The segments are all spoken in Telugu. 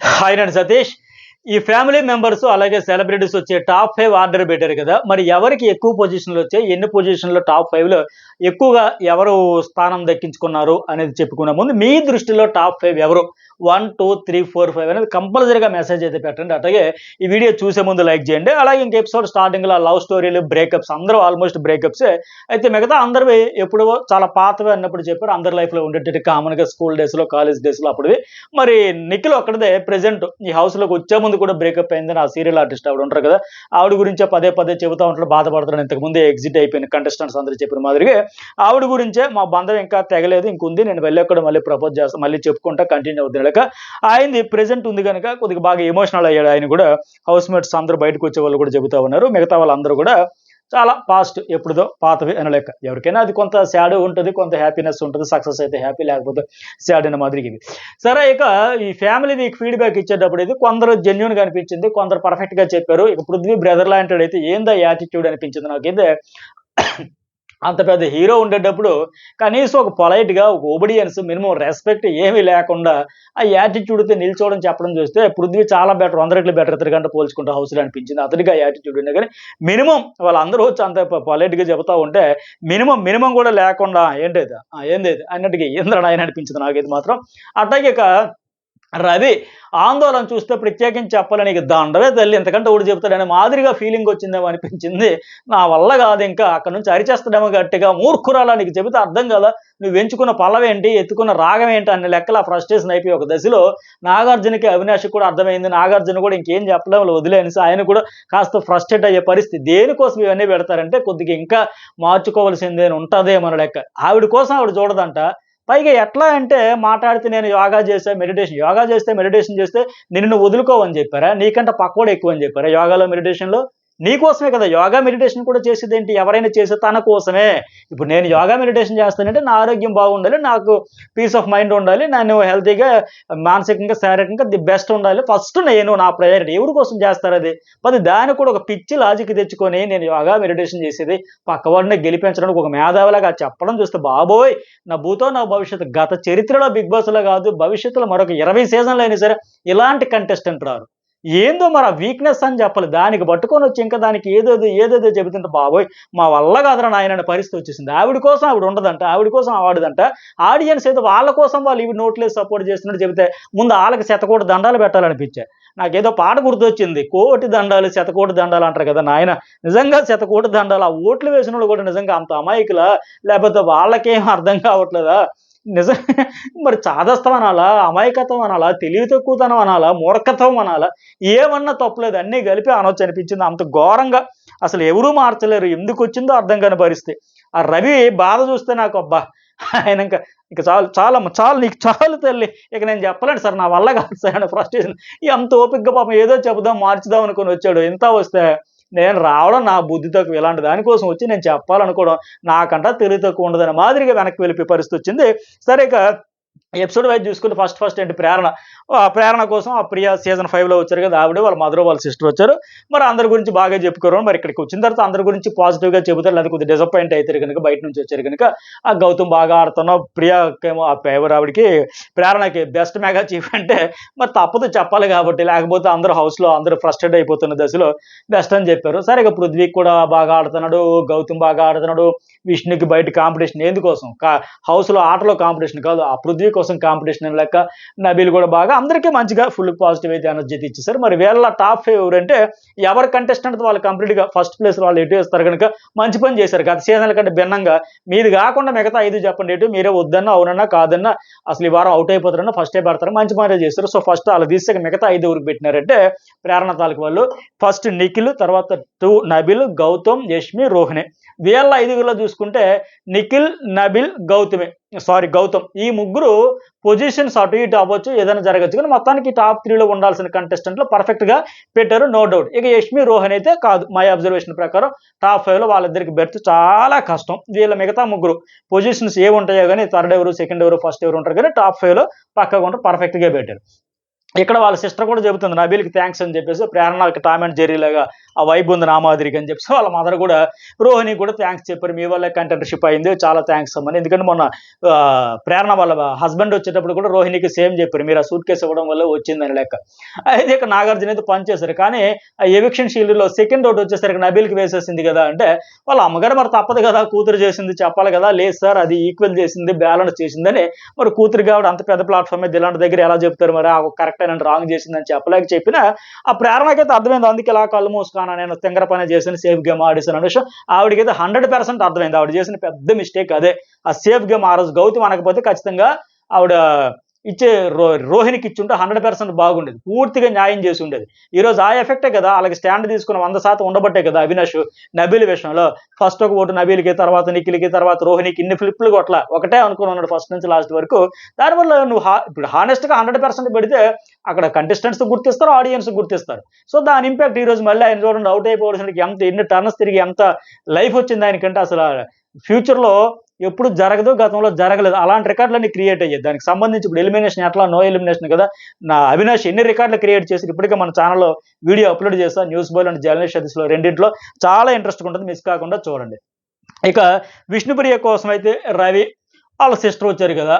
హాయ్ నేను సతీష్. ఈ ఫ్యామిలీ మెంబర్స్ అలాగే సెలబ్రిటీస్ వచ్చే టాప్ 5 ఆర్డర్ పెట్టారు కదా! మరి ఎవరికి ఎక్కువ పొజిషన్‌లు వచ్చాయి? ఎన్ని పొజిషన్‌లో టాప్ 5లో ఎక్కువగా ఎవరు స్థానం దక్కించుకున్నారు అనేది చెప్పుకునే ముందు మీ దృష్టిలో టాప్ 5 ఎవరు? 1, 2, 3, 4, 5 అనేది కంపల్సరీగా మెసేజ్ అయితే పెట్టండి. అట్లాగే ఈ వీడియో చూసే ముందు లైక్ చేయండి. అలాగే ఇంక ఎపిసోడ్ స్టార్టింగ్‌లో లవ్ స్టోరీలు, బ్రేకప్స్ అందరూ ఆల్మోస్ట్ బ్రేకప్సే. అయితే మిగతా అందరివి ఎప్పుడో చాలా పాతవి అన్నప్పుడు చెప్పారు. అందరి లైఫ్‌లో ఉండేటివి కామన్‌గా స్కూల్ డేస్‌లో, కాలేజ్ డేస్‌లో అప్పుడివి. మరి నిఖిల్ ఒక్కడిదే ప్రెజెంట్ ఈ హౌస్‌లోకి వచ్చే ముందు కూడా బ్రేకప్ అయిందని ఆ సీరియల్ ఆర్టిస్ట్ ఆవిడ ఉంటారు కదా! ఆవిడ గురించే పదే పదే చెబుతా ఉంటాడు, బాధపడుతున్నాడు. ఇంతకుముందే ఎగ్జిట్ అయిపోయిన కంటెస్టెంట్స్ అందరూ చెప్పిన మాదిరిగా ఆవిడ గురించే మా బంధం ఇంకా తెగలేదు, ఇంకుంది. నేను వెళ్ళక్కడ మళ్ళీ ప్రపోజ్ చేస్తా, మళ్ళీ చెప్పుకుంటా కంటిన్యూ అవుద్ది లెక్క. ఆయనది ప్రెజెంట్ ఉంది గనక కొద్దిగా బాగా ఎమోషనల్ అయ్యాడు ఆయన కూడా. హౌస్ మేట్స్ అందరూ బయటకొచ్చే వాళ్ళు కూడా చెబుతా ఉన్నారు. మిగతా వాళ్ళందరూ కూడా చాలా పాస్ట్ ఎప్పుడుదో పాతవి అనే లెక్క. ఎవరికైనా అది కొంత సాడ్ ఉంటది, కొంత హ్యాపీనెస్ ఉంటది. సక్సెస్ అయితే హ్యాపీ, లేకపోతే సాడ్ అనే మాదిరిగా ఇది. సరే ఇక ఈ ఫ్యామిలీ వీక్ ఫీడ్‌బ్యాక్ ఇచ్చేటప్పుడు ఇది కొందరు జెన్యూన్‌గా అనిపించింది. కొందరు పర్ఫెక్ట్‌గా చెప్పారు. ఇక 'పృథ్వీ' బ్రదర్ లాంటోడైతే ఏందా యాటిట్యూడ్ అనిపించింది నాకైతే. అంత పెద్ద హీరో ఉండేటప్పుడు కనీసం ఒక పొలైట్‌గా, ఒక ఒబీడియన్స్, మినిమమ్ రెస్పెక్ట్ ఏమీ లేకుండా ఆ యాటిట్యూడ్‌తో నిల్చోవడం, చెప్పడం చూస్తే 'పృథ్వీ' చాలా బెటర్. 100 రెట్లు బెటర్ ఇతనికంటే పోల్చుకుంటే హౌస్‌లో అనిపించింది. అతనికి ఆ యాటిట్యూడ్ ఉన్నా గాని మినిమమ్ వాళ్ళందరూ వచ్చి అంత పొలైట్‌గా చెబుతా ఉంటే మినిమమ్ కూడా లేకుండా ఏంటిది? ఏందిది? అన్నట్టుగా ఏందిరా నాయన అనిపించింది నాకైతే మాత్రం. అట్లాగే ఇక రవి ఆందోళన చూస్తే ప్రత్యేకించి చెప్పాలని ఇక దండవే తల్లి, ఇంతకంటే ఒకడు చెప్తాడనే మాదిరిగా ఫీలింగ్ వచ్చిందేమో అనిపించింది. నా వల్ల కాదు ఇంకా, అక్కడి నుంచి అరిచేస్తాడేమో గట్టిగా. మూర్ఖురాలా, నీకు చెబితే అర్థం కాదా? నువ్వు ఎంచుకున్న పల్లవేంటి, ఎత్తుకున్న రాగం ఏంటి అనే లెక్కల ఫ్రస్ట్రేషన్ అయిపోయి ఒక దశలో నాగార్జునకి, అవినాష్‌కి కూడా అర్థమైంది. నాగార్జున కూడా ఇంకేం చెప్పలేం వదిలేయనేసి ఆయన కూడా కాస్త ఫ్రస్ట్రేట్ అయ్యే పరిస్థితి. దేనికోసం ఇవన్నీ పెడతారంటే కొద్దిగా ఇంకా మార్చుకోవాల్సిందేని ఉంటదేమో అనే లెక్క. ఆవిడ కోసం ఆవిడ చూడదంట. పైగా ఎట్లా అంటే మాట్లాడితే నేను యోగా చేశా, యోగా చేస్తే, మెడిటేషన్ చేస్తే నిన్ను నువ్వు వదులుకోవని చెప్పారా? నీకంటే పక్కోడు ఎక్కువని చెప్పారా యోగాలో, మెడిటేషన్‌లో? నీ కోసమే కదా! యోగా, మెడిటేషన్ కూడా చేసేదేంటి? ఎవరైనా చేసేది తన కోసమే. ఇప్పుడు నేను యోగా, మెడిటేషన్ చేస్తానంటే నా ఆరోగ్యం బాగుండాలి, నాకు పీస్ ఆఫ్ మైండ్ ఉండాలి, నేను హెల్తీగా, మానసికంగా, శారీరకంగా ది బెస్ట్ ఉండాలి. ఫస్ట్ నేను నా ప్రయారిటీ. ఎవరి కోసం చేస్తారది? మరి దానికి కూడా ఒక పిచ్చి లాజిక్ తెచ్చుకొని నేను యోగా, మెడిటేషన్ చేసేది పక్కవాడిని గెలిపించడానికి ఒక మేధావిలాగా చెప్పడం చూస్తే బాబోయ్! నా భూతో నా భవిష్యత్తు. గత చరిత్రలో 'బిగ్ బాస్'లో కాదు, భవిష్యత్తులో మరొక 20 సీజన్‌లు అయినా సరే ఇలాంటి కంటెస్టెంట్ రారు. ఏందో మరి ఆ వీక్‌నెస్ అని చెప్పాలి. దానికి పట్టుకొనొచ్చి ఇంకా దానికి ఏదేదో చెబుతుంటే బాబోయ్! మా వల్ల కాదురా నాయన అనే పరిస్థితి వచ్చేసింది. ఆవిడ కోసం ఆవిడ ఉండదంట. ఆవిడ కోసం ఆడదంట. ఆడియన్స్ ఏదో వాళ్ళ కోసం వాళ్ళు ఈవిడ నోట్లేసి సపోర్ట్ చేస్తున్నట్టు చెబితే ముందు ఆళ్ళకి శతకోటి దండాలు పెట్టాలనిపించా. నాకేదో పాట గుర్తొచ్చింది. కోటి దండాలు, శతకోటి దండాలు అంటారు కదా నాయన! నిజంగా శతకోటి దండాలు. ఆ ఓట్లు వేసినోళ్ళు కూడా నిజంగా అంత అమాయకులా? లేపోతే వాళ్ళకేం అర్థం కావట్లేదా? నిజం మరి చాదస్తం అనాలా? అమాయకత్వం అనాలా? తెలివి తక్కువతనం అనాలా? మూర్ఖత్వం అనాలా? ఏమన్నా తప్పులేదు. అన్నీ కలిపి అనొచ్చనిపించింది. అంత ఘోరంగా అసలు ఎవరూ మార్చలేరు. ఎందుకొచ్చిందో అర్థం కాని పరిస్థితి. ఆ రవి బాధ చూస్తే నాకు అబ్బా! ఆయన ఇంక చాలు చాలమ్మ చాలు, నీకు చాలు తల్లి. ఇక నేను చెప్పలేను సార్, నా వల్ల కాదు సార్ అనే ఫ్రస్ట్రేషన్. ఎంత ఓపికగా పాపం ఏదో చెబుదాం, మార్చుదాం అనుకోని వచ్చాడు. ఇంత వస్తే నేను రావడం నా బుద్ధి తక్కువ. ఇలాంటి దాని కోసం వచ్చి నేను చెప్పాలనుకోవడం నాకంటా తెలివి తక్కువ ఉండదనే మాదిరిగా వెనక్కి వెళ్ళిపోయే పరిస్థితి వచ్చింది. సరే ఇక ఎపిసోడ్ వైస్ చూసుకుంటే ఫస్ట్ ఏంటి ప్రేరణ. ప్రేరణ కోసం ఆ ప్రియ సీజన్ 5లో వచ్చారు కదా! ఆవిడ, వాళ్ళ మదర్, వాళ్ళ సిస్టర్ వచ్చారు. మరి అందరి గురించి బాగా చెప్పుకోరు. మరి ఇక్కడికి వచ్చిన తర్వాత అందరి గురించి పాజిటివ్‌గా చెబుతారు. లేదా కొద్దిగా డిసప్పాయింట్ అయితారు గనుక, బయట నుంచి వచ్చారు గనుక, ఆ గౌతమ్ బాగా ఆడుతున్నావు, ప్రియకేమో ఆ ఫేవర్ ఆవిడకి, ప్రేరణకి బెస్ట్ మెగా చీఫ్ అంటే మరి తప్పదు చెప్పాలి కాబట్టి. లేకపోతే అందరూ హౌస్‌లో అందరూ ఫ్రస్ట్రేట్ అయిపోతున్న దశలో బెస్ట్ అని చెప్పారు. సరే ఇక పృథ్వీ కూడా బాగా ఆడుతున్నాడు, గౌతమ్ బాగా ఆడుతున్నాడు, విష్ణుకి బయట కాంపిటీషన్ ఎందుకోసం? హౌస్‌లో ఆటలో కాంపిటీషన్ కాదు, ఆ పృథ్వీ కోసం కాంపిటీషన్ అని లెక్క. నబీల్ కూడా బాగా అందరికీ మంచిగా ఫుల్ పాజిటివ్ అయితే ఎనర్జీ అయితే ఇచ్చేసారు. మరి వీళ్ళ టాప్ 5 ఎవరంటే ఎవరి కంటెస్టెంట్ వాళ్ళు కంప్లీట్‌గా ఫస్ట్ ప్లేస్ వాళ్ళు ఎటు వేస్తారు గనుక మంచి పని చేశారు. గత సీజన్‌ల కంటే భిన్నంగా మీది కాకుండా మిగతా 5 చెప్పండి ఎటు. మీరే వద్దన్నా, అవునన్నా, కాదన్నా అసలు ఈ వారం ఔట్ అయిపోతారన్నా ఫస్టే పెడతారు. మంచి పనే చేశారు. సో, ఫస్ట్ ఆళ్ళు తీసాక మిగతా 5 ఎవరికి పెట్టినారంటే ప్రేరణ తాలూకు వాళ్ళు. ఫస్ట్ నిఖిల్, తర్వాత 2 నబిల్, గౌతమ్, యష్మి, రోహిణి. వీళ్ళ 5గురిలో చూసుకుంటే నిఖిల్, నబిల్, గౌతమ్ ఈ ముగ్గురు పొజిషన్స్ అటు ఇటు అవ్వచ్చు, ఏదైనా జరగచ్చు. కానీ మొత్తానికి టాప్ 3లో ఉండాల్సిన కంటెస్టెంట్‌లో పర్ఫెక్ట్‌గా పెట్టారు, నో డౌట్. ఇక యష్మి, రోహన్ అయితే కాదు. మై అబ్జర్వేషన్ ప్రకారం టాప్ 5లో వాళ్ళిద్దరికి బెర్త్ చాలా కష్టం. వీళ్ళ మిగతా ముగ్గురు పొజిషన్స్ ఏముంటాయో గాని థర్డ్ ఎవరు, సెకండ్ ఎవరు, ఫస్ట్ ఎవరు ఉంటారు గానీ టాప్ 5లో పక్కాగా ఉంటారు. పర్ఫెక్ట్‌గా పెట్టారు. ఇక్కడ వాళ్ళ సిస్టర్ కూడా చెబుతుంది నబీల్కి థ్యాంక్స్ అని చెప్పేసి, ప్రేరణకి టామ్ అండ్ జెర్రీ లాగా ఆ వైబ్ ఉంది నా మాదిరికి అని చెప్పేసి వాళ్ళ మదర్ కూడా రోహిణి కూడా థ్యాంక్స్ చెప్పారు, మీ వల్ల కంటెంటర్షిప్ అయింది, చాలా థ్యాంక్స్ అమ్మని. ఎందుకంటే మొన్న ప్రేరణ వాళ్ళ హస్బెండ్ వచ్చేటప్పుడు కూడా రోహిణికి సేమ్ చెప్పారు, మీరు ఆ సూట్ కేసు ఇవ్వడం వల్ల వచ్చిందని లెక్క. అయితే ఇక నాగార్జున అయితే పనిచేశారు. కానీ ఆ ఎవిక్షన్ షీల్డ్లో సెకండ్ అవుట్ వచ్చేసరికి నబీల్కి వేసేసింది కదా అంటే, వాళ్ళ అమ్మగారు మరి తప్పదు కదా, కూతురు చేసింది చెప్పాలి కదా, లేదు సార్ అది ఈక్వల్ చేసింది బ్యాలెన్స్ చేసిందని. మరి కూతురు కాబట్టి అంత పెద్ద ప్లాట్ఫామ్ మీద ఇలాంటి దగ్గర ఎలా చెప్తారు, మరి కరెక్ట్ అయిన రాంగ్ చేసిందని చెప్పలేక చెప్పినా ఆ ప్రేరణకైతే అర్థమైంది. అందుకే ఇలా కళ్ళు మూసుకున్నా, నేను తింగర పని చేసిన సేఫ్ గేమ్ ఆడేసాను అనే విషయం ఆవిడకైతే 100% అర్థమైంది. ఆవిడ చేసిన పెద్ద మిస్టేక్ అదే. ఆ సేఫ్ గేమ్ ఆ రోజు గౌతమ్ అనకపోతే ఖచ్చితంగా ఆవిడ ఇచ్చే రోహిణికి ఇచ్చి ఉంటే 100% బాగుండేది, పూర్తిగా న్యాయం చేసి ఉండేది. ఈరోజు ఆ ఎఫెక్టే కదా, అలాగే స్టాండ్ తీసుకున్న 100% ఉండబట్టే కదా అవినాష్ నబీల్ విషయంలో ఫస్ట్ ఒక ఓటు నబీల్కి, తర్వాత నిఖిల్కి, తర్వాత రోహిణికి ఇన్ని ఫ్లిప్లు కొట్ల ఒకటే అనుకుని ఉన్నాడు ఫస్ట్ నుంచి లాస్ట్ వరకు. దానివల్ల నువ్వు ఇప్పుడు హానెస్ట్గా 100% పెడితే అక్కడ కంటెస్టెంట్స్ గుర్తిస్తారు, ఆడియన్స్ గుర్తిస్తారు. సో దాని ఇంపాక్ట్ ఈ రోజు మళ్ళీ ఆయన చూడండి అవుట్ అయిపోవడానికి ఎన్ని టర్న్స్ తిరిగి ఎంత లైఫ్ వచ్చింది ఆయనకంటే అసలు ఫ్యూచర్లో ఎప్పుడు జరగదు, గతంలో జరగలేదు అలాంటి రికార్డులన్నీ క్రియేట్ అయ్యాయి. దానికి సంబంధించి ఇప్పుడు ఎలిమినేషన్ ఎట్లా నో ఎలిమినేషన్ కదా, నా అవినాష్ ఎన్ని రికార్డులు క్రియేట్ చేసి ఇప్పటికే మన ఛానల్లో వీడియో అప్లోడ్ చేస్తాను, న్యూస్ బాయ్ అండ్ జర్నలిస్ట్ సర్వీస్లో రెండింటిలో చాలా ఇంట్రెస్ట్గా ఉంటుంది, మిస్ కాకుండా చూడండి. ఇక విష్ణుప్రియ కోసం అయితే రవి వాళ్ళ సిస్టర్ వచ్చారు కదా,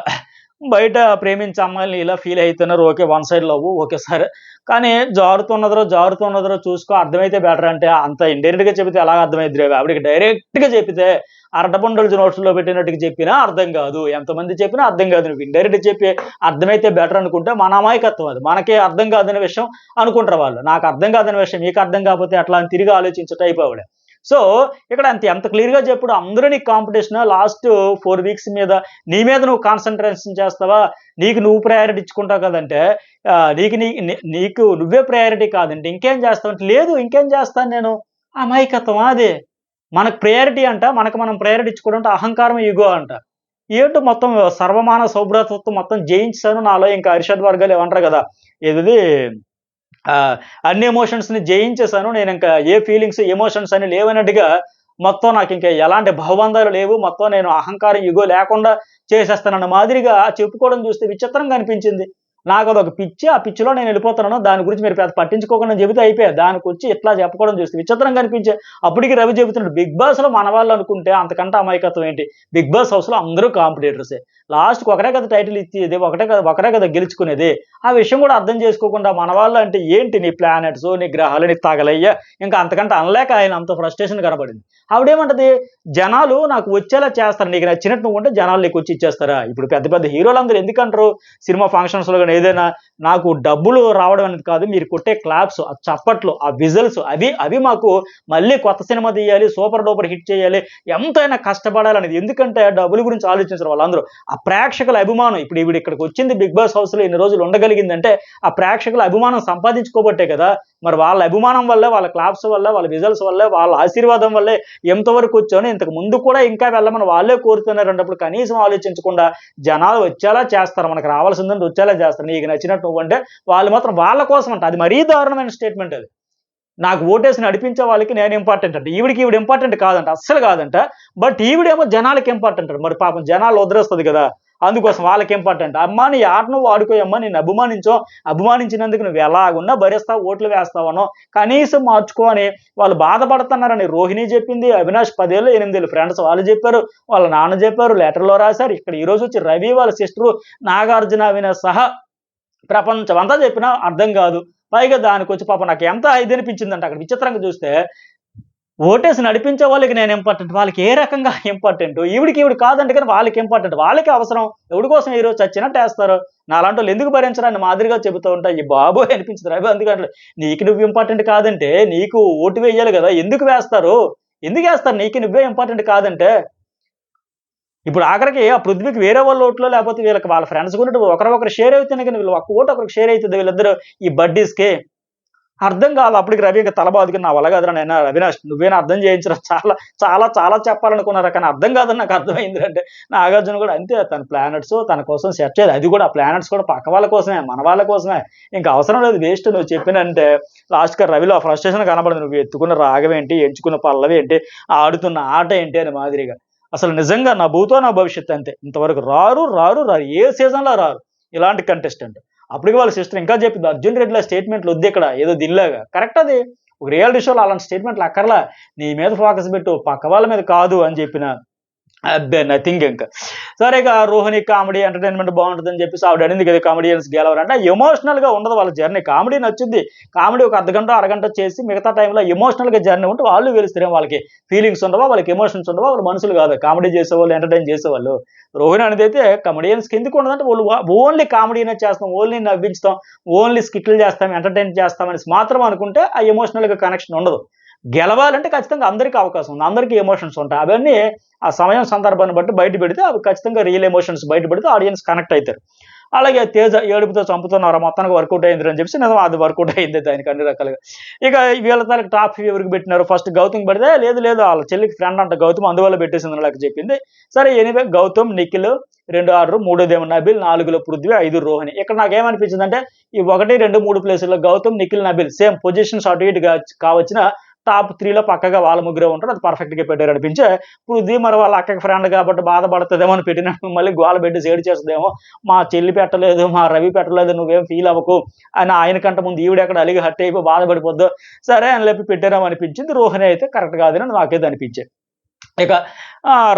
బయట ప్రేమించే అమ్మాయిని ఇలా ఫీల్ అవుతున్నారు, okay one side love okay సరే, కానీ జారుతున్నదరో చూసుకో, అర్థమైతే బెటర్ అంటే అంత ఇండైరెక్ట్గా చెబితే ఎలా అర్థమైద్ది రేవి, ఆవిడకి డైరెక్ట్గా చెప్తే అరటపండులు నోట్స్లో పెట్టినట్టుగా చెప్పినా అర్థం కాదు, ఎంతమంది చెప్పినా అర్థం కాదు. నువ్వు ఇండైరెక్ట్ చెప్పి అర్థమైతే బెటర్ అనుకుంటే మన అమాయకత్వం, అది మనకే అర్థం కాదనే విషయం అనుకుంటారు వాళ్ళు. నాకు అర్థం కాదనే విషయం మీకు అర్థం కాకపోతే అట్లా అని తిరిగి ఆలోచించే టైప్ ఆవిడ. సో ఇక్కడ ఎంత క్లియర్గా చెప్పుడు, అందరూ నీకు కాంపిటీషన్, లాస్ట్ 4 వీక్స్ మీద నీ మీద నువ్వు కాన్సన్ట్రేషన్ చేస్తావా, నీకు నువ్వు ప్రయారిటీ ఇచ్చుకుంటావు కదంటే, నీకు నువ్వే ప్రయారిటీ కాదంటే ఇంకేం చేస్తావు అంటే, లేదు ఇంకేం చేస్తాను నేను, అమాయకత్వం అది. మనకు ప్రయారిటీ అంట, మనకు మనం ప్రయారిటీ ఇచ్చుకోవడం అంటే అహంకారం, ఇగో అంట. ఏంటో మొత్తం సర్వమాన సౌభ్రతత్వం మొత్తం జయించాను నాలో, ఇంకా అరిషడ్ వర్గాలు ఏమంటారు కదా, ఏది అన్ని ఎమోషన్స్ని జయించేశాను నేను, ఇంకా ఏ ఫీలింగ్స్ ఎమోషన్స్ అని లేవన్నట్టుగా మొత్తం నాకు ఇంకా ఎలాంటి భవబంధాలు లేవు, మొత్తం నేను అహంకారం ఇగో లేకుండా చేసేస్తానన్న మాదిరిగా చెప్పుకోవడం చూస్తే విచిత్రంగా అనిపించింది. నాకు అదొక పిచ్చి, ఆ పిచ్చిలో నేను వెళ్ళిపోతున్నాను, దాని గురించి మీరు పెద్ద పట్టించుకోకుండా చెబితే అయిపోయా, దానికి వచ్చి ఇట్లా చెప్పడం చూస్తే విచిత్రంగా అనిపించే. అప్పటికి రవి చెబుతున్నాడు, బిగ్ బాస్లో మన వాళ్ళు అనుకుంటే అంతకంటే అమాయకత్వం ఏంటి, బిగ్ బాస్ హౌస్లో అందరూ కాంపిటేటర్సే, లాస్ట్కి ఒకటే కదా టైటిల్ ఇచ్చేది, ఒకరే కదా గెలుచుకునేది. ఆ విషయం కూడా అర్థం చేసుకోకుండా మన వాళ్ళు అంటే ఏంటి, నీ ప్లానెట్స్ నీ గ్రహాలు నీకు తగలయ్యా, ఇంకా అంతకంటే అనలేక ఆయన అంత ఫ్రస్ట్రేషన్ కనబడింది. ఆవిడేమంటది, జనాలు నాకు వచ్చేలా చేస్తారు, నీకు నచ్చినట్టు నువ్వు ఉంటే జనాలు నీకు వచ్చి ఇచ్చేస్తారా. ఇప్పుడు పెద్ద పెద్ద హీరోలందరూ ఎందుకంటారు సినిమా ఫంక్షన్స్లో కానీ ఏదైనా, నాకు డబ్బులు రావడం అనేది కాదు, మీరు కొట్టే క్లాప్స్, ఆ చప్పట్లు, ఆ విజల్స్, అవి మాకు మళ్ళీ కొత్త సినిమా తీయాలి, సూపర్ డూపర్ హిట్ చేయాలి, ఎంతైనా కష్టపడాలనేది. ఎందుకంటే డబ్బుల గురించి ఆలోచించరు వాళ్ళందరూ, ఆ ప్రేక్షకుల అభిమానం. ఇప్పుడు ఈవిడ ఇక్కడికి వచ్చింది బిగ్ బాస్ హౌస్లో ఇన్ని రోజులు ఉండగలిగిందంటే ఆ ప్రేక్షకుల అభిమానం సంపాదించుకోబట్టే కదా. మరి వాళ్ళ అభిమానం వల్లే, వాళ్ళ క్లాప్స్ వల్ల, వాళ్ళ విజల్స్ వల్లే, వాళ్ళ ఆశీర్వాదం వల్లే ఎంతవరకు వచ్చాను, ఇంతకు ముందు కూడా ఇంకా వెళ్ళమని వాళ్ళే కోరుతున్నారు అన్నప్పుడు కనీసం ఆలోచించకుండా జనాలు వచ్చేలా చేస్తారు, మనకు రావాల్సిందంటే వచ్చేలా చేస్తారు, నీకు నచ్చినట్టు నువ్వంటే వాళ్ళు మాత్రం వాళ్ళ కోసం అంట. అది మరీ దారుణమైన స్టేట్మెంట్ అది. నాకు ఓటేసి నడిపించే వాళ్ళకి నేను ఇంపార్టెంట్ అంటే, ఈవిడ ఇంపార్టెంట్ కాదంట, అస్సలు కాదంట. బట్ ఈవిడేమో జనాలకి ఇంపార్టెంట్ అంట. మరి పాపం జనాలు వదిలేస్తుంది కదా, అందుకోసం వాళ్ళకి ఇంపార్టెంట్. అమ్మా నీ ఆటను వాడుకోయమ్మా, నేను అభిమానించినందుకు నువ్వు ఎలాగున్నా భరిస్తావు, ఓట్లు వేస్తావనో కనీసం మార్చుకో అని వాళ్ళు బాధపడుతున్నారని రోహిణి చెప్పింది, అవినాష్ 10 ఏళ్ళు 8 ఏళ్ళు ఫ్రెండ్స్ వాళ్ళు చెప్పారు, వాళ్ళ నాన్న చెప్పారు, లెటర్లో రాశారు. ఇక్కడ ఈరోజు వచ్చి రవి వాళ్ళ సిస్టరు నాగార్జున అవినాష్ సహా ప్రపంచం అంతా చెప్పినా అర్థం కాదు. పైగా దానికి వచ్చి పాపం నాకు ఎంత ఇది అనిపించిందంటే అక్కడ విచిత్రంగా చూస్తే, ఓటేసి నడిపించే వాళ్ళకి నేను ఇంపార్టెంట్, వాళ్ళకి ఏ రకంగా ఇంపార్టెంట్, ఈవిడ కాదంటే కానీ వాళ్ళకి ఇంపార్టెంట్, వాళ్ళకి అవసరం, ఎవడి కోసం ఈరోజు చచ్చినట్టు వేస్తారు, నాలాంటి వాళ్ళు ఎందుకు భరించరాని మాదిరిగా చెబుతూ ఉంటా. ఈ బాబోయ్ అనిపించింది రవి. అందుకంటే నీకు నువ్వు ఇంపార్టెంట్ కాదంటే నీకు ఓటు వేయాలి కదా, ఎందుకు వేస్తారు, నీకు నువ్వే ఇంపార్టెంట్ కాదంటే. ఇప్పుడు ఆఖరికి ఆ పృథ్వీకి వేరే వాళ్ళ ఓట్లో, లేకపోతే వీళ్ళకి వాళ్ళ ఫ్రెండ్స్ కూడా ఒకరు షేర్ అవుతేనే కానీ వీళ్ళు ఒక్క ఓటు ఒకరికి షేర్ అవుతుంది వీళ్ళిద్దరు ఈ బడ్డీస్కి. అర్థం కాదు. అప్పటికి రవి ఇంకా తల బాదుకుని నా వల్ల కాదురా నాయనా అవినాష్, నువ్వేనా అర్థం చేయించరా, చాలా చాలా చాలా చెప్పాలనుకున్నారా, కానీ అర్థం కాదని నాకు అర్థమైంది. అంటే నాగార్జున కూడా అంతే, తన ప్లానెట్స్ తన కోసం సెట్ చేయాలి, అది కూడా ప్లానెట్స్ కూడా పక్క వాళ్ళ కోసమే, మన వాళ్ళ కోసమే, ఇంకా అవసరం లేదు, వేస్ట్ నువ్వు చెప్పినంటే. లాస్ట్గా రవిలో ఫ్రస్ట్రేషన్ కనబడింది, నువ్వు ఎత్తుకున్న రాగం ఏంటి, ఎంచుకున్న పల్లవి ఏంటి, ఆడుతున్న ఆట ఏంటి అని మాదిరిగా. అసలు నిజంగా నా భూతో నా భవిష్యత్తు అంతే, ఇంతవరకు రారు ఏ సీజన్లో రారు ఇలాంటి కంటెస్టెంట్. అప్పటికి వాళ్ళ సిస్టర్ ఇంకా చెప్పింది, అర్జున్ రెడ్డిలో స్టేట్మెంట్లు వద్దు ఇక్కడ ఏదో దీనిలాగా. కరెక్ట్ అది. ఒక రియాలిటీ షోలో అలాంటి స్టేట్మెంట్లు అక్కర్లా. నీ మీద ఫోకస్ పెట్టు, పక్క వాళ్ళ మీద కాదు అని చెప్పిన. అబ్బే! నథింగ్ ఇంక. సరే ఇక రోహిణి కామెడీ ఎంటర్‌టైన్‌మెంట్ బావుంటదని చెప్పేసి ఆవిడ అనింది కదా! కామెడియన్స్ గెలవరంటే ఎమోషనల్‌గా ఉండదు వాళ్ళ జర్నీ. కామెడీ నచ్చుద్ది. కామెడీ ఒక అర్ధగంట, అరగంట చేసి మిగతా టైంలో ఎమోషనల్‌గా జర్నీ ఉంటే వాళ్ళు గెలుస్తారేమో వాళ్ళకి. ఫీలింగ్స్ ఉండవా? వాళ్ళకి ఎమోషన్స్ ఉండవా? వాళ్ళు మనుషులు కాదా? కామెడీ చేసేవాళ్ళు, ఎంటర్‌టైన్ చేసేవాళ్ళు. రోహిణి అనేదైతే కమెడియన్స్‌కి ఎందుకు ఉండదంటే వాళ్ళు ఓన్లీ కామెడీనే చేస్తాం, ఓన్లీ నవ్వించుతాం, ఓన్లీ స్కిట్‌లు చేస్తాం, ఎంటర్‌టైన్ చేస్తాం అనేసి మాత్రం అనుకుంటే ఆ ఎమోషనల్‌గా కనెక్షన్ ఉండదు. గెలవాలంటే ఖచ్చితంగా అందరికీ అవకాశం ఉంది. అందరికీ ఎమోషన్స్ ఉంటాయి. అవన్నీ ఆ సమయం సందర్భాన్ని బట్టి బయట పెడితే అవి ఖచ్చితంగా రియల్ ఎమోషన్స్ బయట పెడితే ఆడియన్స్ కనెక్ట్ అయితారు. అలాగే 'తేజ' ఏడుపుతో చంపుతున్నారా మొత్తానికి వర్కౌట్ అయిందిరా అని చెప్పేసి నిజం అది వర్కౌట్ అయింది ఆయనకి అన్ని రకాలుగా. ఇక వీళ్ళ తాలూకు టాప్ వ్యూ ఎవరికి పెట్టినారు? ఫస్ట్ గౌతమ్‌కి పెడితే లేదు లేదు ఆళ్ళ చెల్లికి ఫ్రెండ్ అంట గౌతమ్ అందువల్ల పెట్టేసిందని నాకు చెప్పింది. సరే ఎనీవే గౌతమ్, నిఖిల్ 2 ఆర్డర్, మూడోదేమో నబిల్, 4లో పృథ్వీ, 5 రోహిణి. ఇక్కడ నాకేమనిపించిందంటే ఈ 1, 2, 3 ప్లేసుల్లో గౌతమ్, నిఖిల్, నబిల్ సేమ్ పొజిషన్స్ అటు ఇటుగా కావచ్చిన టాప్ 3లో పక్కగా వాళ్ళ ముగ్గురే ఉంటారు. అది పర్ఫెక్ట్‌గా పెట్టారనిపించే. పృథ్వీ మరి వాళ్ళ అక్కకి ఫ్రెండ్ కాబట్టి బాధపడతదేమో అని పెట్టినట్టు మళ్ళీ గోల పెట్టి ఏడి చేస్తదేమో. మా చెల్లి పెట్టలేదు, మా రవి పెట్టలేదు నువ్వేం ఫీల్ అవ్వకు అని ఆయనకంటే ముందు ఈవిడెక్కడ అలిగి హర్ట్ అయిపోయి బాధపడిపోద్దో. సరే అని చెప్పి పెట్టారేమో అనిపించింది. రోహిణి అయితే కరెక్ట్ కాదని నాకైతే అనిపించేది. ఇక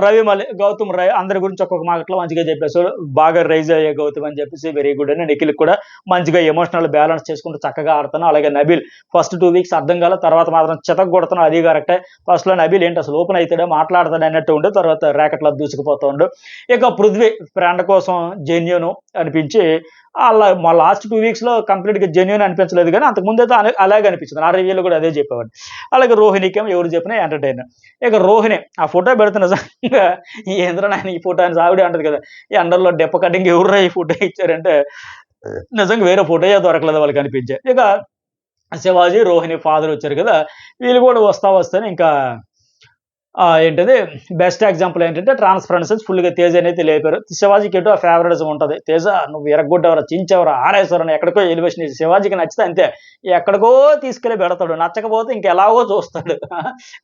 రవి మళ్ళీ గౌతమ్ అందరి గురించి ఒక్కొక్క మాటలో మంచిగా చెప్పేసాడు. బాగా రైజ్ అయ్యే గౌతమ్ అని చెప్పేసి వెరీ గుడ్ అని. నిఖిల్‌కి కూడా మంచిగా ఎమోషనల్ బ్యాలెన్స్ చేసుకుంటూ చక్కగా ఆడుతున్నాను. అలాగే నబీల్ ఫస్ట్ 2 వీక్స్ అర్థం కాలే. తర్వాత మాత్రం చితక్కొడుతున్నాడు అది కరెక్టే. ఫస్ట్‌లో నబీల్ ఏంటి అసలు ఓపెన్ అయితాడా, మాట్లాడతాడా అన్నట్టు ఉండు. తర్వాత ర్యాకెట్‌లో దూసుకుపోతూ ఉండు. ఇక పృథ్వీ ఫ్రెండ్ కోసం జెన్యూన్ అనిపించి మా లాస్ట్ 2 వీక్స్‌లో కంప్లీట్‌గా జెన్యూన్ అనిపించలేదు గానీ అంతకుముందైతే అలాగే అనిపించింది. నా రివ్యూలో కూడా అదే చెప్పేవాడిని. అలాగే రోహిణికేమో ఎవరు చెప్పినా ఎంటర్‌టైనర్. ఇక రోహిణి ఆ ఫోటో పెడితే నిజంగా ఏందిరా నాయన ఈ ఫోటో అని ఆవిడే అంటది కదా! ఎండల్లో డెప్ప కటింగ్ ఎవర్రా ఈ ఫోటో ఇచ్చారంటే నిజంగా వేరే ఫోటోయే దొరకలేదు వాళ్ళకి అనిపించే. ఇక శివాజీ, రోహిణి ఫాదర్ వచ్చారు కదా! వీళ్ళు కూడా వస్తానే ఇంకా ఏంటది బెస్ట్ ఎగ్జాంపుల్ ఏంటంటే ట్రాన్స్‌పరెన్సీస్ ఫుల్‌గా తేజనైతే లేపారు. శివాజీకి ఎటో ఫేవరిటిజం ఉంటది. తేజ నువ్వు ఇరగ్గొట్టావురా, చించావురా, ఆరేసావురా ఎక్కడికో ఎలివేషన్ ఇచ్చి శివాజీకి నచ్చితే అంతే. ఎక్కడికో తీసుకెళ్ళి పెడతాడు. నచ్చకపోతే ఇంకెలాగో చూస్తాడు.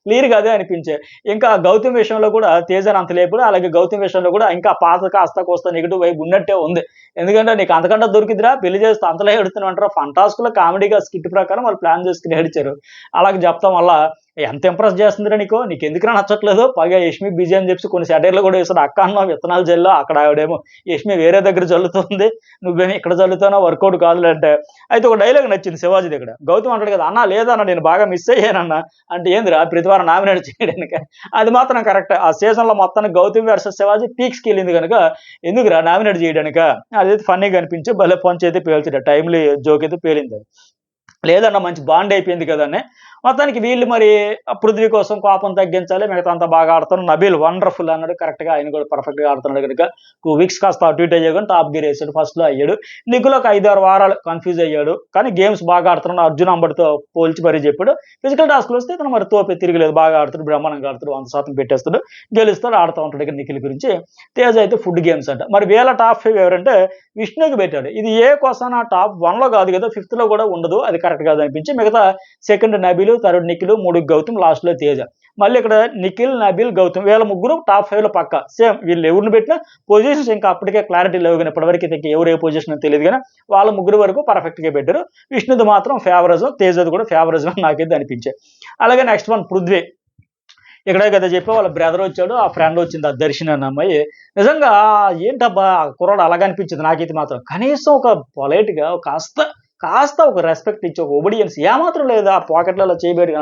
క్లియర్‌గా అదే అనిపించే. ఇంకా గౌతమ్ విషయంలో కూడా తేజని అంత లేపాడు. అలాగే గౌతమ్ విషయంలో కూడా ఇంకా పాత కాస్త కోస్తా నెగెటివ్ వైబ్ ఉన్నట్టే ఉంది. ఎందుకంటే నీకు అంతకంటే దొరికిద్దిరా పెళ్లి చేస్తే అంతలా ఏడుతున్నావంటారా ఫంటాస్క్‌లో కామెడీగా స్కిట్ ప్రకారం వాళ్ళు ప్లాన్ చేసుకొని ఏడిచారు. అలాగే చెప్తాం వల్ల ఎంత ఇంప్రెస్ చేస్తుందిరా నీకు? నీకెందుకురా నచ్చట్లేదు? పైగా యష్మి బిజీ అని చెప్పేసి కొన్ని సెటైర్‌లు కూడా వేసాడు. అక్క అన్నావు విత్తనాలు జల్లావు. అక్కడ ఆవిడేమో యష్మి వేరే దగ్గర జల్లుతుంది. నువ్వేమో ఇక్కడ జల్లుతున్నావు వర్కౌట్ కాదులే అంటే. అయితే ఒక డైలాగ్ నచ్చింది శివాజీ దగ్గర. గౌతమ్ అంటాడు కదా! అన్నా లేదన్నా నేను బాగా మిస్ అయ్యానన్నా. అంటే ఏందిరా ప్రతి వారం నామినేట్ చేయడానికా? అది మాత్రం కరెక్టే. ఆ సీజన్‌లో మొత్తానికి గౌతమ్ వర్సెస్ శివాజీ పీక్స్‌కెళ్ళింది గనుక ఎందుకురా నామినేట్ చేయడానికా? అదైతే ఫన్నీగా అనిపించి భలే పంచ్ అయితే పేల్చాడు. టైమ్‌లీ జోక్ అయితే పేలిందది. లేదన్నా మంచి బాండ్ అయిపోయింది కదా అని. మొత్తానికి వీళ్ళు మరి పృథ్వీ కోసం కోపం తగ్గించాలి. మిగతా అంతా బాగా ఆడుతున్నారు. నబీల్ వండర్‌ఫుల్ అన్నాడు. కరెక్ట్‌గా ఆయన కూడా పర్ఫెక్ట్‌గా ఆడుతున్నాడు గనుక 2 వీక్స్ కాస్త అటు ఇటు అయ్యాడు గాని టాప్ గేర్ ఏసాడు. ఫస్ట్‌లో అయ్యాడు. నిఖిల్ ఒక 5, 6 వారాలు కన్‌ఫ్యూజ్ అయ్యాడు. కానీ గేమ్స్ బాగా ఆడుతున్నాడు. అర్జున్ అంబటితో పోల్చి మరీ చెప్పాడు. ఫిజికల్ టాస్క్‌లు వస్తే ఇతను మరి తోపే తిరగలేదు. బాగా ఆడుతాడు. బ్రహ్మాండంగా ఆడుతాడు. 100% పెట్టేస్తాడు. గెలుస్తాడు. ఆడుతా ఉంటాడు ఇక నిఖిల్ గురించి. తేజ్ అయితే ఫుడ్ గేమ్స్ అంట. మరి వీళ్ళ టాప్ 5 ఎవరంటే విష్ణుకి పెట్టాడు. ఇది ఏ క్వశ్చన్ టాప్ 1లో కాదు కదా! 5థ్‌లో కూడా ఉండదు. అది కరెక్ట్ కాదు అనిపించి మిగతా సెకండ్ నబీల్, థర్డ్ నిఖిల్, 3 గౌతమ్, లాస్ట్‌లో తేజ. మళ్ళీ ఇక్కడ నిఖిల్, నబీల్, గౌతమ్ వీళ్ళ ముగ్గురు టాప్ 5లో పక్కా. సేమ్ వీళ్ళు ఎవరిని పెట్టినా పొజిషన్స్ ఇంకా అప్పటికే క్లారిటీ లేవు గాని ఇప్పటివరకు ఇంక ఎవరు ఏ పొజిషన్ తెలీదు గాని వాళ్ళ ముగ్గురు వరకు పర్ఫెక్ట్‌గా పెట్టారు. విష్ణుది మాత్రం ఫేవరిజం, తేజది కూడా ఫేవరిజం అని నాకైతే అనిపించాయి. అలాగే నెక్స్ట్ వన్ పృథ్వీ. ఇక్కడే కదా చెప్పా వాళ్ళ బ్రదర్ వచ్చాడు. ఆ ఫ్రెండ్ వచ్చింది. ఆ దర్శిని అన్న అమ్మాయి. నిజంగా ఏంటబ్బా! ఆ కుర్రాడు అలాగే అనిపించింది నాకైతే మాత్రం. కనీసం ఒక పొలైట్‌గా కాస్త ఒక రెస్పెక్ట్ ఇచ్చి, ఒక ఒబీడియన్స్ ఏమాత్రం లేదు. ఆ పాకెట్లలో చేయి పెట్టి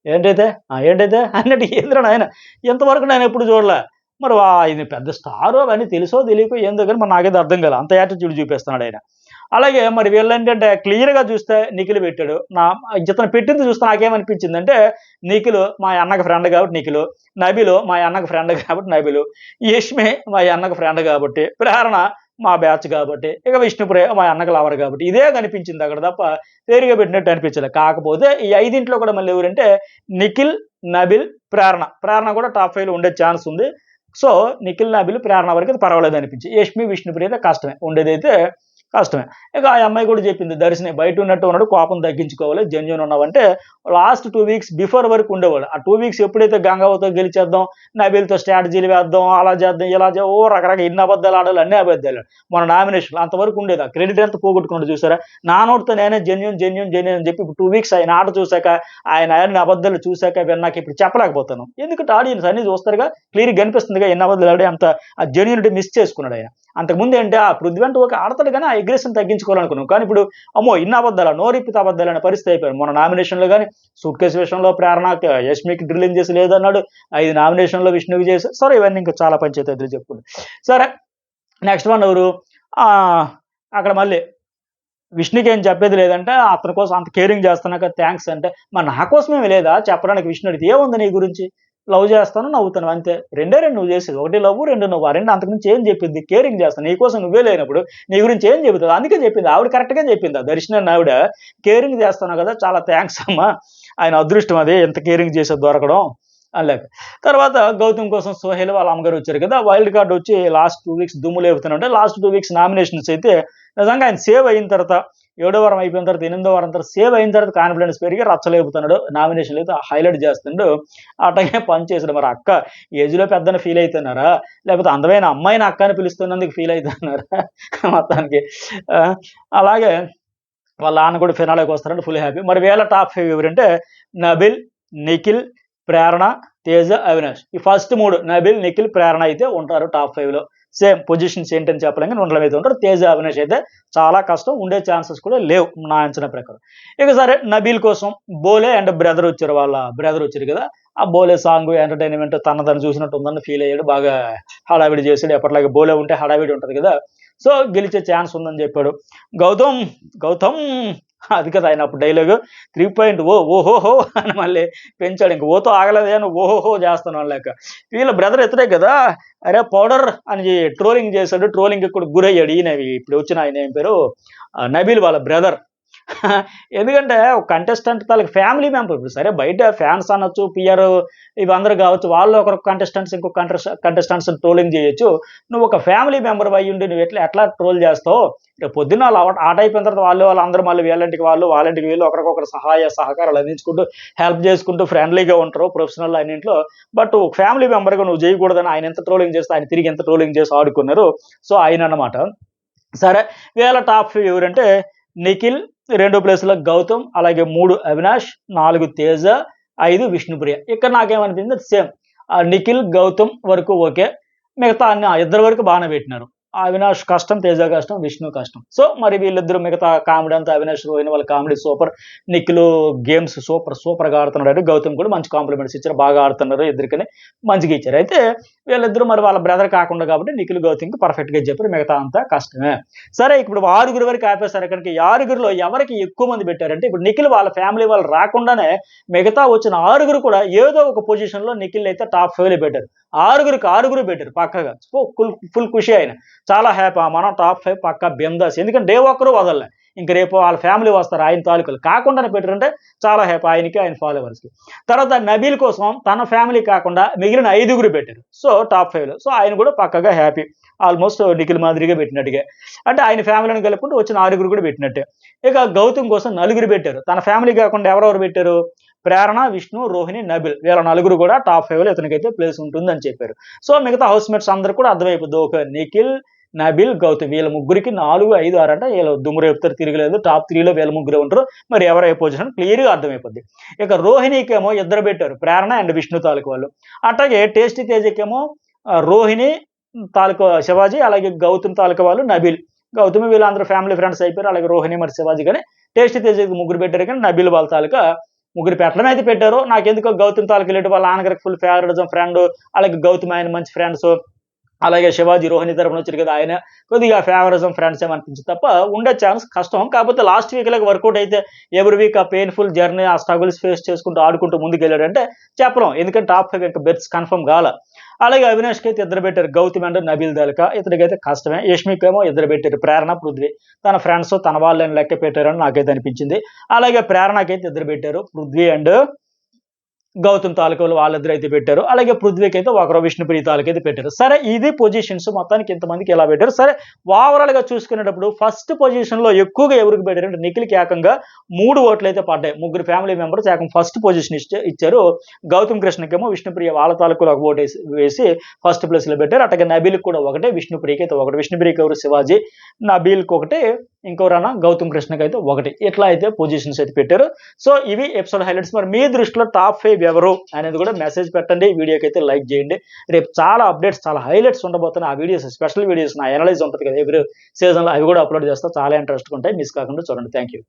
ఏంటైతే? ఏంటైతే? అన్నట్టు ఏందిరా నాయన ఇంతవరకు నేనెప్పుడు చూడలే. మరి ఈయన పెద్ద స్టారు అవన్నీ తెలుసో తెలియకో ఏందో గాని మరి నాకైతే అర్థం కాలే. అంత యాటిట్యూడ్ చూపిస్తున్నాడాయన. అలాగే మరి వీళ్ళేంటంటే క్లియర్‌గా చూస్తే నిఖిల్ పెట్టాడు. ఇతను పెట్టింది చూస్తే నాకేమనిపించిందంటే నిఖిల్ మా అన్నకి ఫ్రెండ్ కాబట్టి నిఖిల్, నబీల్ మా అన్నకి ఫ్రెండ్ కాబట్టి నబీల్, యష్మి మా అన్నకి ఫ్రెండ్ కాబట్టి, ప్రేరణ మా బ్యాచ్ కాబట్టి, ఇక విష్ణుప్రియ మా అన్నకి లవర్ కాబట్టి ఇదే కనిపించింది అక్కడ తప్ప వేరుగా పెట్టినట్టు అనిపించలే. కాకపోతే ఈ 5 కూడా మళ్ళీ ఎవరంటే నిఖిల్, నబీల్, ప్రేరణ. ప్రేరణ కూడా టాప్ 5లో ఉండే ఛాన్స్ ఉంది. సో నిఖిల్, నబీల్, ప్రేరణ వరకు పర్వాలేదు అనిపించి. యష్మి, విష్ణుప్రియ అయితే కష్టమే. ఉండేదైతే కష్టమే. ఇక ఆ అమ్మాయి కూడా చెప్పింది దర్శిని, బయట ఉన్నట్టు ఉన్నాడు, కోపం తగ్గించుకోవాలి, జెన్యూన్ ఉన్నావంటే లాస్ట్ 2 వీక్స్ బిఫోర్ వరకు ఉండేవాడు. ఆ 2 వీక్స్ ఎప్పుడైతే గంగావతో గెలిచేద్దాం, నబీల్‌తో స్ట్రాటజీలు వేద్దాం, అలా చేద్దాం, ఇలా ఓ రకరకాల ఇన్ని అబద్దాలు ఆడాలి, అన్ని అబద్దాలు. మన నామినేషన్‌లో అంతవరకు ఉండేది. ఆ క్రెడిట్ అంతా పోగొట్టుకున్నాడు చూసారా? నా నోటితో నేనే జెన్యూన్, జెన్యూన్, జెన్యూన్ అని చెప్పి ఇప్పుడు 2 వీక్స్ ఆయన ఆట చూసాక, ఆయన ఆడిన అబద్దాలు చూసాక, విన్నాక ఇప్పుడు చెప్పలేకపోతున్నాను. ఎందుకంటే ఆడియన్స్ అన్నీ చూస్తారుగా, క్లియర్‌గా కనిపిస్తుందిగా ఎన్ని అబద్దాలు ఆడి అంత ఆ జెన్యూనిటీ మిస్ చేసుకున్నాడు ఆయన. అంతకుముందు ఏంటి ఆ పృథ్వీ అంటే ఒక ఆడతాడు కానీ ఆ అగ్రెషన్ తగ్గించుకోవాలనుకున్నాం. కానీ ఇప్పుడు అమ్మో ఇన్ని అబద్దాలా, నోరిప్పితే అబద్దాలు అనే పరిస్థితి అయిపోయింది. మన నామినేషన్‌లో గాని సూట్ కేస్ విషయంలో ప్రేరణ యష్మికి డ్రిల్లింగ్ చేసి లేదన్నాడు. 5 నామినేషన్‌లో విష్ణుకి చేసి సరే ఇవన్నీ ఇంకా చాలా పంచాయతీలు చెప్పుకుంది. సరే నెక్స్ట్ వన్ ఎవరు? అక్కడ మళ్ళీ విష్ణుకి ఏం చెప్పేది లేదంటే అతని కోసం అంత కేరింగ్ చేస్తున్నాక థ్యాంక్స్ అంటే, మరి నా కోసమేమి లేదా చెప్పడానికి విష్ణు అడిగితే ఏముంది నీ గురించి? లవ్ చేస్తాను, నవ్వుతాను అంతే. రెండే 2 నువ్వు చేసేది. ఒకటి లవ్, 2 నువ్వు. ఆ 2 అంతకుమించి ఏం చెప్పింది? కేరింగ్ చేస్తాను. నీ కోసం నువ్వే లేనప్పుడు నీ గురించి ఏం చెబుతది? అందుకే చెప్పింది. ఆవిడ కరెక్ట్‌గా చెప్పింది. ఆ దర్శన్ అన్న ఆవిడ కేరింగ్ చేస్తున్నావు కదా! చాలా థ్యాంక్స్ అమ్మా. ఆయన అదృష్టం అది ఇంత కేరింగ్ చేసేది దొరకడం అనలేక. తర్వాత గౌతమ్ కోసం సోహెల్ వాళ్ళ అమ్మగారు వచ్చారు కదా! వైల్డ్ కార్డ్ వచ్చి లాస్ట్ 2 వీక్స్ దుమ్ము లేపుతున్నాడు. లాస్ట్ 2 వీక్స్ నామినేషన్స్ అయితే నిజంగా ఆయన సేవ్ అయిన తర్వాత 7వ వారం అయిపోయిన తర్వాత 8వ వారం తర్వాత సేవ్ అయిన తర్వాత కాన్ఫిడెన్స్ పెరిగి రచ్చలేపుతున్నాడు. నామినేషన్‌లో అయితే హైలైట్ చేస్తుండు. అట్లాగే పనిచేసాడు. మరి అక్క ఏజ్‌లో పెద్దని ఫీల్ అయితున్నారా? లేకపోతే అందమైన అమ్మాయిని అక్క అని పిలుస్తున్నందుకు ఫీల్ అయితున్నారా? మొత్తానికి అలాగే వాళ్ళ నాన్న కూడా ఫినాలేకి వస్తారంటే ఫుల్ హ్యాపీ. మరి వీళ్ళ టాప్ 5 ఎవరంటే నబిల్, నిఖిల్, ప్రేరణ, తేజ, అవినాష్. ఈ ఫస్ట్ 3 నబిల్, నిఖిల్, ప్రేరణ అయితే ఉంటారు టాప్ 5లో. సేమ్ పొజిషన్స్ ఏంటని చెప్పలేం కానీ ఉండడం అయితే ఉంటారు. తేజ, అవినాష్ అయితే చాలా కష్టం. ఉండే ఛాన్సెస్ కూడా లేవు నా అంచనా ప్రకారం. ఇక సరే నబీల్ కోసం బోలే అండ్ బ్రదర్ వచ్చారు. వాళ్ళ బ్రదర్ వచ్చారు కదా! ఆ బోలే సాంగ్ ఎంటర్‌టైన్‌మెంట్ తనని చూసినట్టు ఉందని ఫీల్ అయ్యాడు. బాగా హడావిడి చేసాడు. ఎప్పటిలాగా బోలే ఉంటే హడావిడి ఉంటది కదా! సో గెలిచే ఛాన్స్ ఉందని చెప్పాడు. గౌతమ్, గౌతమ్ అది కదా ఆయన అప్పుడు డైలాగు 3.0 ఓహోహో అని మళ్ళీ పెంచాడు. ఇంక ఓతో ఆగలేదే అని ఓహోహో చేస్తున్నాను లెక్క. వీళ్ళ బ్రదర్ ఇతడే కదా! అరే పౌడర్ అని ట్రోలింగ్ చేశాడు. ట్రోలింగ్‌కి కూడా గురయ్యాడు. ఈయన ఇప్పుడు వచ్చిన ఆయన ఏం పేరు నబీల్ వాళ్ళ బ్రదర్. ఎందుకంటే ఒక కంటెస్టెంట్ తాలూకు ఫ్యామిలీ మెంబర్. ఇప్పుడు సరే బయట ఫ్యాన్స్ అనొచ్చు, పిఆర్ ఇవందరూ కావచ్చు. వాళ్ళు ఒకరు కంటెస్టెంట్స్ ఇంకొక కంటెస్టెంట్స్‌ని ట్రోలింగ్ చేయొచ్చు. నువ్వు ఒక ఫ్యామిలీ మెంబర్ అయ్యుండి నువ్వు ఎట్లా ట్రోల్ చేస్తావు? రేపు పొద్దున్న ఆళ్ళు ఆట అయిపోయిన తర్వాత వాళ్ళందరూ మళ్ళీ వీళ్ళింటికి వాళ్ళ ఇంటికి వీళ్ళు ఒకరికొకరు సహాయ సహకారాలు అందించుకుంటూ, హెల్ప్ చేసుకుంటూ ఫ్రెండ్లీగా ఉంటారు ప్రొఫెషనల్ అన్నింట్లో. బట్ ఫ్యామిలీ మెంబర్‌గా నువ్వు చేయకూడదని ఆయన ఎంత ట్రోలింగ్ చేస్తే ఆయన తిరిగి ఎంత ట్రోలింగ్ చేసి ఆడుకున్నారు. సో ఆయనన్నమాట. సరే వీళ్ళ టాప్ 5 ఎవరంటే నిఖిల్, 2 ప్లేస్‌లో గౌతమ్, అలాగే 3 అవినాష్, 4 తేజ, 5 విష్ణుప్రియ. ఇక్కడ నాకేమనిపించింది సేమ్. నిఖిల్, గౌతమ్ వరకు ఓకే. మిగతా అన్ని ఇద్దరి వరకు బానే పెట్టినారు. అవినాష్ కష్టం, తేజ కష్టం, విష్ణు కష్టం. సో మరి వీళ్ళిద్దరూ మిగతా కామెడీ అంతా అవినాష్, రోహిణి వాళ్ళ కామెడీ సూపర్. నిఖిల్ గేమ్స్ సూపర్‌గా ఆడుతున్నాడు. గౌతమ్ కూడా మంచి కాంప్లిమెంట్స్ ఇచ్చారు. బాగా ఆడుతున్నారు ఇద్దరికని మంచిగా ఇచ్చారు. అయితే వీళ్ళిద్దరూ మరి వాళ్ళ బ్రదర్ కాకుండా కాబట్టి నిఖిల్, గౌతమ్‌కి పర్ఫెక్ట్‌గా చెప్పారు. మిగతా అంతా కష్టమే. సరే ఇప్పుడు 6 వరకు ఆపేశారు. ఇక్కడికి ఈ 6లో ఎవరికి ఎక్కువ మంది పెట్టారంటే ఇప్పుడు నిఖిల్ వాళ్ళ ఫ్యామిలీ వాళ్ళు రాకుండానే మిగతా వచ్చిన 6 కూడా ఏదో ఒక పొజిషన్‌లో నిఖిల్ అయితే టాప్ 5లో పెట్టారు. 6 పెట్టారు పక్కాగా. సో ఫుల్ ఖుషి ఆయన. చాలా హ్యాపీ. మనం టాప్ 5 పక్కా బిందాస్. ఎందుకంటే ఒక్కరు వదలలే. ఇంక రేపు వాళ్ళ ఫ్యామిలీ వస్తారు ఆయన తాలూకాలు. కాకుండానే పెట్టారంటే చాలా హ్యాపీ ఆయనకి, ఆయన ఫాలోవర్స్‌కి. తర్వాత నబీల్ కోసం తన ఫ్యామిలీ కాకుండా మిగిలిన 5 పెట్టారు. So top 5లో. సో ఆయన కూడా పక్కాగా హ్యాపీ. ఆల్మోస్ట్ నిఖిల్ మాదిరిగా పెట్టినట్టుగా. అంటే ఆయన ఫ్యామిలీని కలుపుకుంటూ వచ్చిన 6 కూడా పెట్టినట్టే. ఇక గౌతమ్ కోసం 4 పెట్టారు. తన ఫ్యామిలీ కాకుండా ఎవరెవరు పెట్టారు? ప్రేరణ, విష్ణు, రోహిణి, నబిల్ వీళ్ళ 4 కూడా టాప్ 5లో ఇతనికైతే ప్లేస్ ఉంటుందని చెప్పారు. సో మిగతా హౌస్‌మేట్స్ అందరూ కూడా అర్థమైపోద్ది. ఓకే నిఖిల్, నబిల్, గౌతమ్ వీళ్ళ ముగ్గురికి 4, 5, 6 అంటే వీళ్ళు దుమ్ము రేపుతారు తిరగలేదు. టాప్ 3లో వీళ్ళ ముగ్గురే ఉంటారు. మరి ఎవరు ఏ పొజిషన్ క్లియర్‌గా అర్థమైపోద్ది. ఇక రోహిణికేమో ఇద్దరు పెట్టారు. ప్రేరణ అండ్ విష్ణు తాలూకు వాళ్ళు. అట్లాగే టేస్టీ తేజకేమో రోహిణి తాలూకు శివాజీ, అలాగే గౌతమ్ తాలూకా వాళ్ళు నబిల్. గౌతమ్ వీళ్ళందరూ ఫ్యామిలీ ఫ్రెండ్స్ అయిపోయారు. అలాగే రోహిణి మరి శివాజీ కానీ టేస్టీ తేజకి 3 పెట్టారు కానీ నబిల్ వాళ్ళ తాలూకా 3 పెట్టడం అయితే పెట్టారు. నాకెందుకో గౌతమ్ తాలూకు రిలేటివ్ వాళ్ళ నాన్నగారికి ఫుల్ ఫేవరిజం ఫ్రెండ్. అలాగే గౌతమ్ ఆయన మంచి ఫ్రెండ్స్. అలాగే శివాజీ రోహిణి తరపున వచ్చారు కదా! ఆయన కొద్దిగా ఫేవరిజం ఫ్రెండ్స్ ఏమనిపించింది తప్ప ఉండే ఛాన్స్ కష్టం. కాకపోతే లాస్ట్ వీక్ లాగా వర్కౌట్ అయితే ఎవ్రీ వీక్ ఆ పెయిన్‌ఫుల్ జర్నీ, ఆ స్ట్రగుల్స్ ఫేస్ చేసుకుంటూ ఆడుకుంటూ ముందుకెళ్ళాడంటే చెప్పలేం. ఎందుకంటే టాప్ 5 ఇంకా బెర్త్స్ కన్ఫర్మ్ కాలా. అలాగే అవినాష్‌కి అయితే ఇద్దరు పెట్టారు. గౌతమ్ అండ్ నబీల్ తాలూకా. ఇతనికైతే కష్టమే. యష్మికేమో ఇద్దరు పెట్టారు. ప్రేరణ, పృథ్వీ. తన ఫ్రెండ్స్ తన వాళ్ళని లెక్క పెట్టారని నాకైతే అనిపించింది. అలాగే ప్రేరణకైతే ఇద్దరు పెట్టారు. పృథ్వీ అండ్ గౌతమ్ తాలూకాలో వాళ్ళిద్దరు అయితే పెట్టారు. అలాగే పృథ్వీకి అయితే ఒకరు, విష్ణుప్రియ తాలూకా అయితే పెట్టారు. సరే ఇది పొజిషన్స్ మొత్తానికి ఇంతమందికి ఇలా పెట్టారు. సరే ఓవరాల్ గా చూసుకునేటప్పుడు ఫస్ట్ పొజిషన్ లో ఎక్కువగా ఎవరికి పెట్టారంటే నిఖిల్‌కి ఏకంగా 3 ఓట్లు అయితే పడ్డాయి. ముగ్గురు ఫ్యామిలీ మెంబర్స్ ఏకంగా ఫస్ట్ పొజిషన్ ఇచ్చారు. గౌతమ్ కృష్ణకేమో విష్ణుప్రియ వాళ్ళ తాలూకాలో ఒక ఓటు వేసి ఫస్ట్ ప్లేస్ లో పెట్టారు. అట్లాగే నబీల్‌కి కూడా ఒకటే, విష్ణుప్రియకి అయితే ఒకటి. విష్ణుప్రియకి ఎవరు శివాజీ, నబీల్‌కి ఒకటి, ఇంకెవరన్నా గౌతమ్ కృష్ణకి అయితే ఒకటి. ఇట్లా అయితే పొజిషన్స్ అయితే పెట్టారు. సో ఇవి ఎపిసోడ్ హైలైట్స్. మరి మీ దృష్టిలో టాప్ 5 ఎవరు అనేది కూడా మెసేజ్ పెట్టండి. వీడియోకి అయితే లైక్ చేయండి. రేపు చాలా అప్డేట్స్, చాలా హైలైట్స్ ఉండబోతున్నాయి. ఆ వీడియోస్, స్పెషల్ వీడియోస్, నా ఎనలైజ్ ఉంటుంది కదా ఎవ్రీ సీజన్ లో, అవి కూడా అప్లోడ్ చేస్తా. చాలా ఇంట్రెస్ట్‌గా ఉంటాయి. మిస్ కాకుండా చూడండి. Thank you.